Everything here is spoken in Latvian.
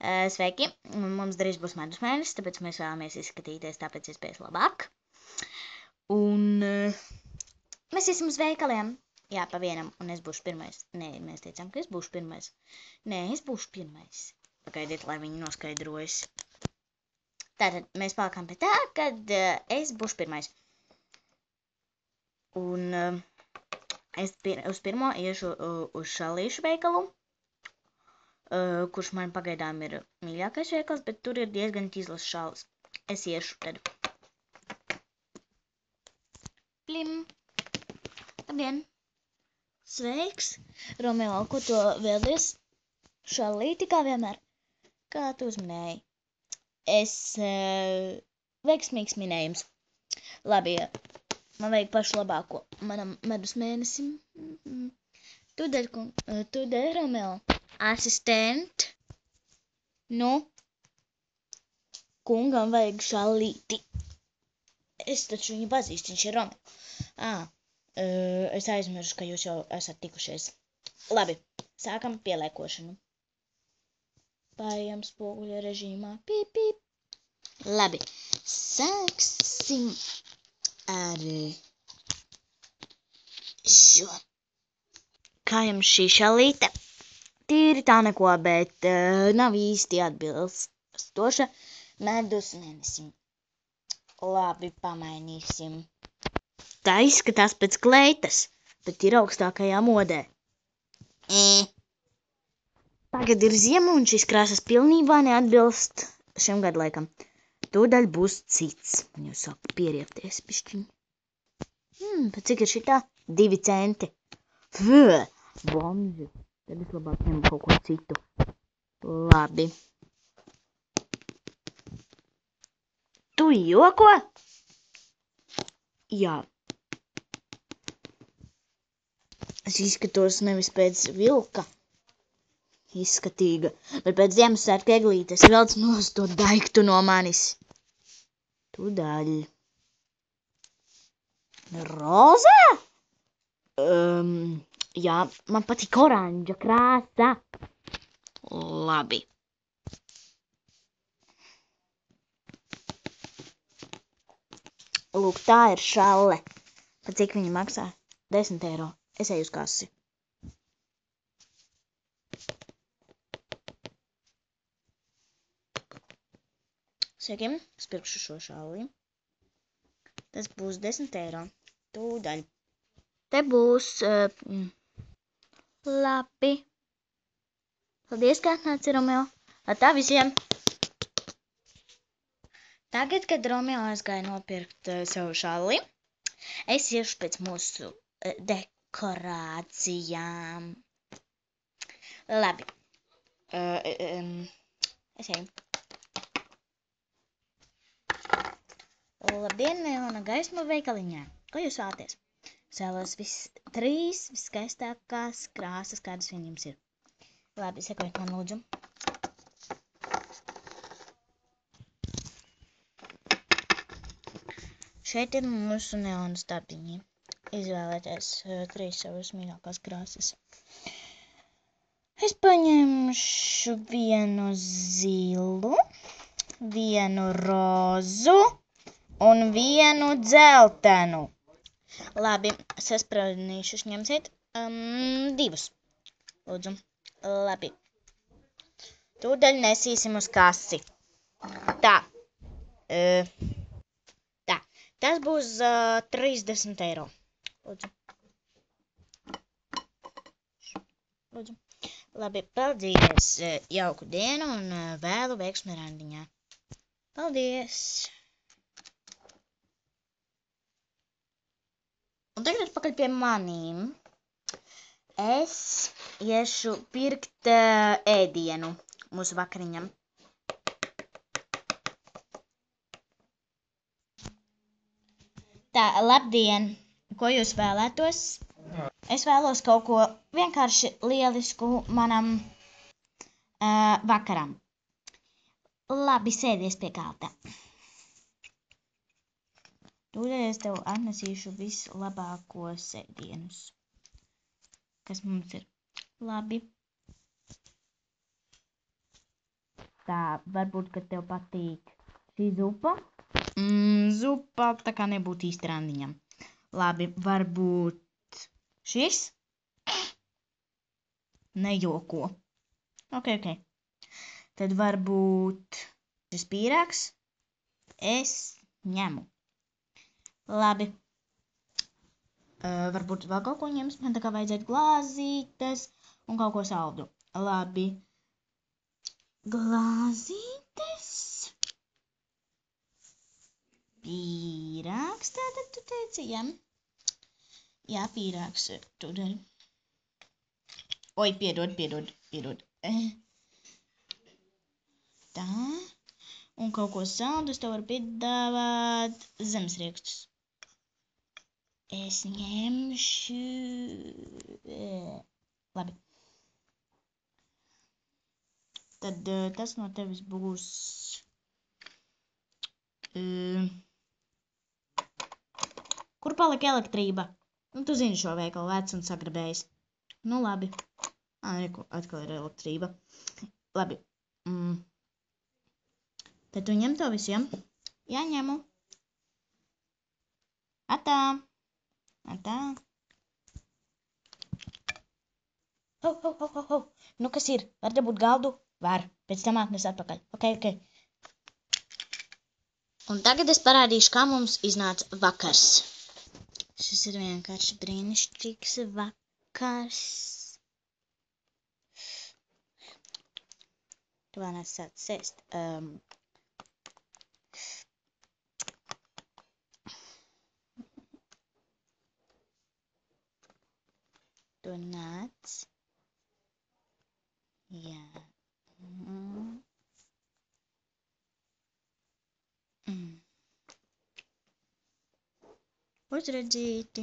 Sveiki! Mums drīz būs medus mēnesis, tāpēc mēs vēlamies izskatīties tāpēc iespējas labāk. Un mēs iesim uz veikaliem. Jā, pa vienam, un es būšu pirmais. Nē, mēs teicām, ka es būšu pirmais. Nē, es būšu pirmais. Pagaidiet, lai viņi noskaidrojas. Tātad mēs palikām pie tā, kad es būšu pirmais. Un es uz pirmo iešu uz šalīšu veikalu. Kurš man pagaidām ir mīļākais veikals, bet tur ir diezgan tīzlas šalis. Es iešu tad. Plim! Labdien! Sveiks! Romeo, ko tu vēlies? Šalīti kā vienmēr? Kā tu uzminēji? Veiksmīgs minējums. Labi, man vajag pašu labāko. Manam medus mēnesim. Tūdēļ, Romeo. Asistent. Nu? Kungam vajag šalīti. Es taču viņu pazīstu, viņš ir Romeo. Es aizmirsu, ka jūs jau esat tikušies. Labi, sākam pielēkošanu. Pārējām spoguļa režīmā. Pīp, pīp. Labi, sāksim ar šo. Kā jums šī šalīte? Tīri tā neko, bet nav īsti atbilstoša medus mēnesim. Labi, pamainīsim. Tā izskatās pēc kleitas, bet ir augstākajā modē. Tagad ir ziema un šīs krāsas pilnībā neatbilst šim gadlaikam. Tūdaļ būs cits. Man jau sāk pieriepties pišķiņi. Bet cik ir šitā? 2 centi. Bomži. Tad es labāk ņemu kaut ko citu. Labi. Tu joko? Jā. Es izskatos nevis pēc vilka izskatīga, bet pēc Ziemassvētku eglītes velc nost to daiktu no manis. Tūdaļ. Rozā? Jā, man patīk oranža krāsa. Labi. Lūk, tā ir šalle. Pa cik viņa maksā? 10 eiro. Es eju uz kasi. Sveiki, es pirkšu šo šalli. Tas būs 10 eiro. Tūdaļ. Te būs... Labi. Paldies, ka atnāci, Romeo. Tā visiem. Tagad, kad Romeo aizgāja nopirkt savu šalli, es iešu pēc mūsu dekorācijām. Labi. Es eju. Labdien, neona gaisma veikaliņā. Ko jūs vēlaties? Es vēlos 3 viskaistākās krāsas, kādas vien jums ir. Labi, sekojiet man lūdzu. Šeit ir mūsu neona stabiņi. Izvēlēties 3 savas mīļākās krāsas. Es paņemšu vienu zilu, vienu rozu un vienu dzeltenu. Labi, saspraudinīšu, ņemsiet 2. Lūdzu. Labi. Tūdaļ nesīsim uz kasi. Tā. Tā. Tas būs 30 eiro. Lūdzu. Lūdzu. Labi, paldies. Jauku dienu un vēlu veiksmi randiņā. Paldies. Un tagad atpakaļ pie manīm. Es iešu pirkt ēdienu mūsu vakariņam. Tā, labdien! Ko jūs vēlētos? Es vēlos kaut ko vienkārši lielisku manam vakaram. Labi, sēdies pie galda. Tūlīt es tev atnesīšu vislabākos ēdienus, kas mums ir. Labi. Tā, varbūt, ka tev patīk šī zupa. Zupa tā kā nebūtu īsti randiņam. Labi, varbūt šis? Nejoko. Ok. Tad varbūt šis pīrāgs? Es ņemu. Labi. Varbūt vēl kaut ko ņems. Man tā kā vajadzētu glāzītes un kaut ko saldu. Labi. Glāzītes. Pīrāgs tātad tu teici, jā? Jā, pīrāgs tur. Oi, piedod. Tā. Un kaut ko saldu es tev varu piedāvāt zemesriekstus. Es ņemšu... Labi. Tad tas no tevis būs... Kur palika elektrība? Nu, tu zini šo veikalu, vecs un sagrabējis. Nu, labi. Atkal ir elektrība. Labi. Tad tu ņem to visu, ja? Jā, ņemu. Atā. Ho. Nu, kas ir? Var dabūt galdu? Var. Pēc tam atnes atpakaļ. Ok. Un tagad es parādīšu, kā mums iznāca vakars. Šis ir vienkārši brīnišķīgs vakars. Tu vēl nesi sācis ēst. Tu nāc. Jā. Uzredzīti.